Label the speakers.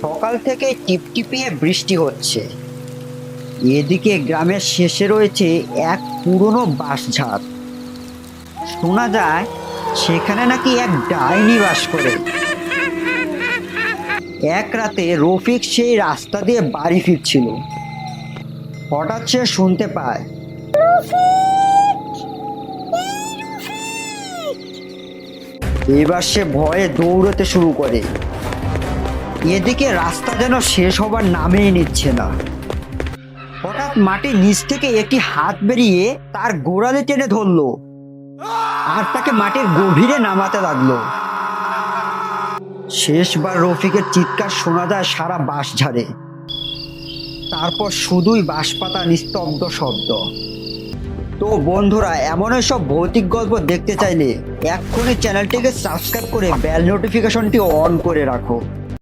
Speaker 1: সকাল থেকে টিপটিপিয়ে বৃষ্টি হচ্ছে। এদিকে গ্রামের শেষে রয়েছে এক পুরনো বাঁশঝাড়। শোনা যায় সেখানে নাকি এক ডাইনি বাস করে। এক রাতে রফিক সেই রাস্তা দিয়ে বাড়ি ফিরছিল। হঠাৎ সে শুনতে পায়, এবার সে ভয়ে দৌড়তে শুরু করে। এদিকে রাস্তা যেন শেষ হবার নামেই নিচ্ছে না। হঠাৎ মাটির নিচ থেকে একটি হাত বেরিয়ে তার গোড়ালি টেনে ধরলো আর তাকে মাটির গভীরে নামাতে লাগলো। শেষবার রফিকের চিৎকার শোনা যায় সারা বাঁশঝাড়ে। তারপর শুধুই বাঁশপাতা নিস্তব্ধ শব্দ। তো বন্ধুরা, এমন সব ভৌতিক গল্প দেখতে চাইলে এক্ষুনি চ্যানেলটিকে সাবস্ক্রাইব করে বেল নোটিফিকেশনটি অন করে রাখো।